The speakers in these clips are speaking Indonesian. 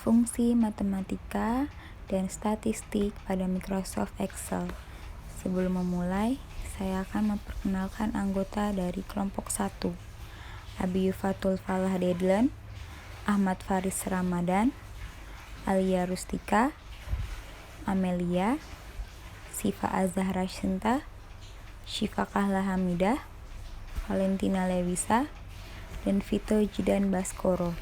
fungsi matematika dan statistik pada Microsoft Excel. Sebelum memulai, saya akan memperkenalkan anggota dari kelompok 1. Abi Yufatul Falah Dedlen, Ahmad Faris Ramadan, Alia Rustika, Amelia, Sifa Azahra Shinta, Syifa Kahla Hamidah, Valentina Lewisa, dan Vito Jidan Baskoro.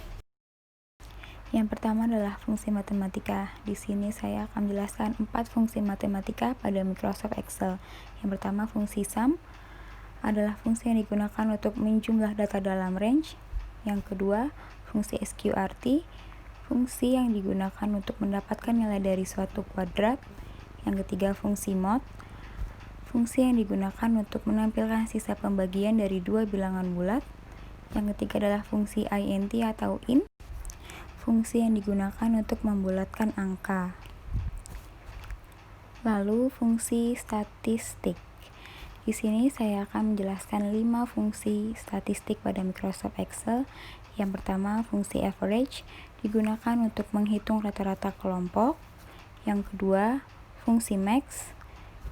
Yang pertama adalah fungsi matematika. Di sini saya akan menjelaskan 4 fungsi matematika pada Microsoft Excel. Yang pertama, fungsi sum adalah fungsi yang digunakan untuk menjumlah data dalam range. Yang kedua, fungsi sqrt, fungsi yang digunakan untuk mendapatkan nilai dari suatu kuadrat. Yang ketiga, fungsi mod, fungsi yang digunakan untuk menampilkan sisa pembagian dari dua bilangan bulat. Yang ketiga adalah fungsi int atau int, fungsi yang digunakan untuk membulatkan angka. Lalu fungsi statistik. Di sini saya akan menjelaskan 5 fungsi statistik pada Microsoft Excel. Yang pertama, fungsi average digunakan untuk menghitung rata-rata kelompok. Yang kedua, fungsi max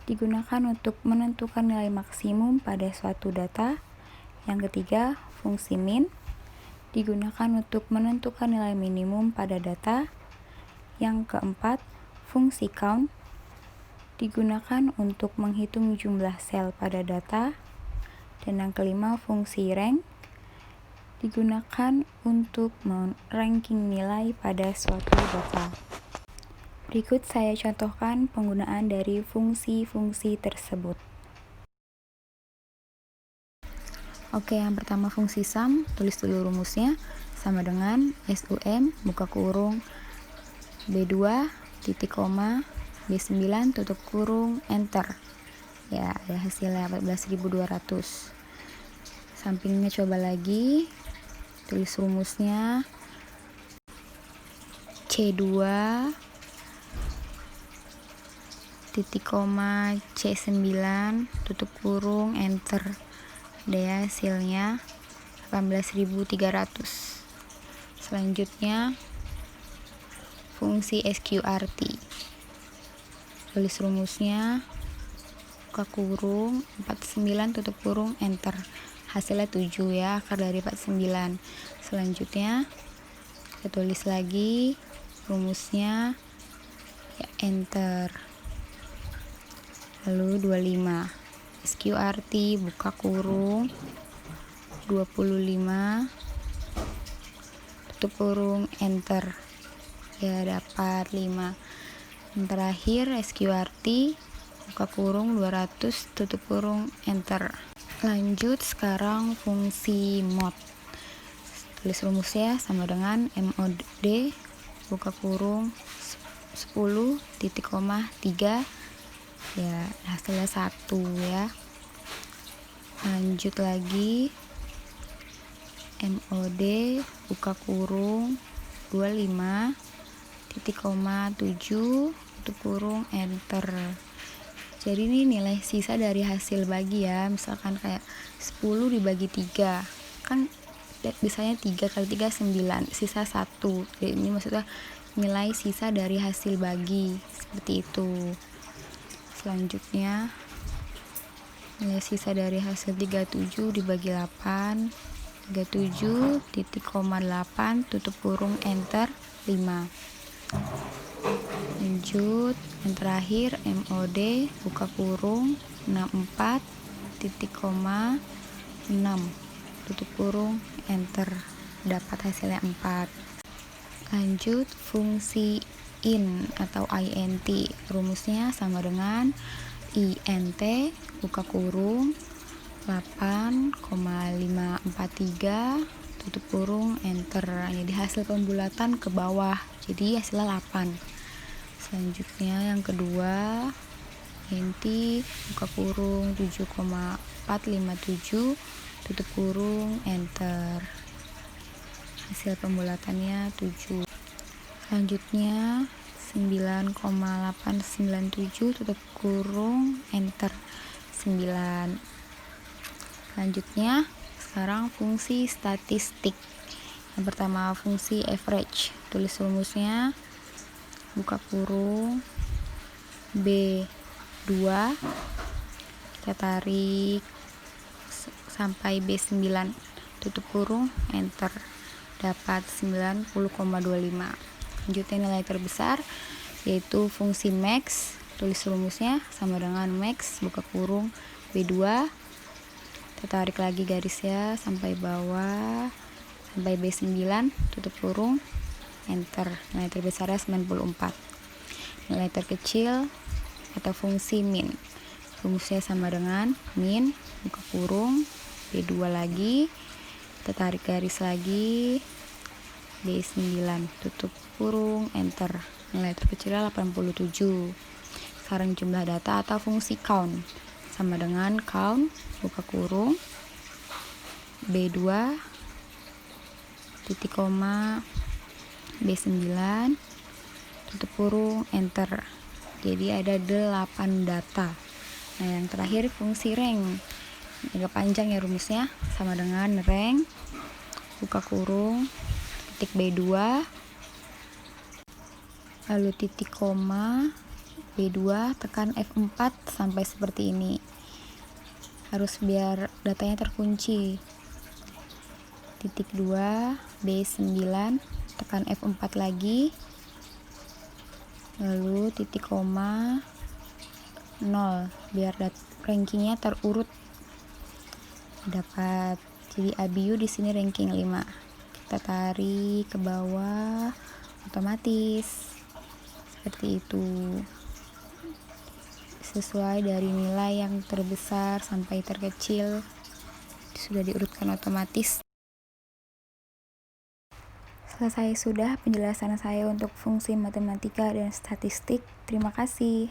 digunakan untuk menentukan nilai maksimum pada suatu data. Yang ketiga, fungsi min digunakan untuk menentukan nilai minimum pada data. Yang keempat, fungsi count digunakan untuk menghitung jumlah sel pada data. Dan yang kelima, fungsi rank digunakan untuk meranking nilai pada suatu data. Berikut saya contohkan penggunaan dari fungsi-fungsi tersebut. Oke, yang pertama fungsi sum, tulis dulu rumusnya, sama dengan sum buka kurung B2 titik koma B9 tutup kurung enter. Ya, ada hasilnya 14.200. Sampingnya coba lagi, tulis rumusnya C2 titik koma C9 tutup kurung enter. Ada hasilnya 18.300. Selanjutnya fungsi sqrt, tulis rumusnya buka kurung 49 tutup kurung enter. Hasilnya 7 ya, akar dari 49. Selanjutnya kita tulis lagi rumusnya ya, enter. Lalu 25 sqrt buka kurung 25 tutup kurung enter. Ya, dapat 5. Yang terakhir sqrt buka kurung 200 tutup kurung enter. Lanjut sekarang fungsi mod. Tulis rumusnya sama dengan mod buka kurung 10 titik koma 3. Ya, hasilnya 1 ya. Lanjut lagi mod buka kurung 25 titik koma 7 tutup kurung enter. Jadi ini nilai sisa dari hasil bagi ya. Misalkan kayak 10 dibagi 3 kan biasanya 3 kali 3 9, sisa 1. Jadi ini maksudnya nilai sisa dari hasil bagi, seperti itu. Selanjutnya nilai sisa dari hasil 37 dibagi 8, 37 titik koma 8 tutup kurung enter 5. Lanjut yang terakhir mod buka kurung 64 titik koma 6 tutup kurung enter, dapat hasilnya 4. Lanjut fungsi in atau int, rumusnya sama dengan int buka kurung 8,543 tutup kurung enter. Jadi hasil pembulatan ke bawah, jadi hasilnya 8. Selanjutnya yang kedua int buka kurung 7,457 tutup kurung enter. Hasil pembulatannya 7. Selanjutnya 9,897 tutup kurung enter 9. Selanjutnya sekarang fungsi statistik. Yang pertama fungsi average, tulis rumusnya, buka kurung, B2, kita tarik sampai B9, tutup kurung, enter, dapat 90,25. Lanjutnya nilai terbesar yaitu fungsi max, tulis rumusnya sama dengan max, buka kurung, B2, kita tarik lagi garisnya sampai bawah, sampai B9, tutup kurung, enter, nilai terbesarnya 94. Nilai terkecil atau fungsi min, rumusnya sama dengan min, buka kurung, B2 lagi, kita tarik garis lagi, B9, tutup kurung, enter, nilai terkecilnya 87. Sekarang jumlah data atau fungsi count, sama dengan count, buka kurung, B2, titik koma, B9, tutup kurung, enter. Jadi ada 8 data. Nah, yang terakhir fungsi rank, agak panjang ya rumusnya, sama dengan rank, buka kurung, titik B2, lalu titik koma, B2, tekan F4 sampai seperti ini. Harus biar datanya terkunci. Titik 2, B9, tekan F4 lagi, lalu titik koma 0 biar rankingnya terurut. Dapat, jadi ABU di sini ranking 5. Kita tarik ke bawah, otomatis seperti itu, sesuai dari nilai yang terbesar sampai terkecil sudah diurutkan otomatis. Selesai sudah penjelasan saya untuk fungsi matematika dan statistik. Terima kasih.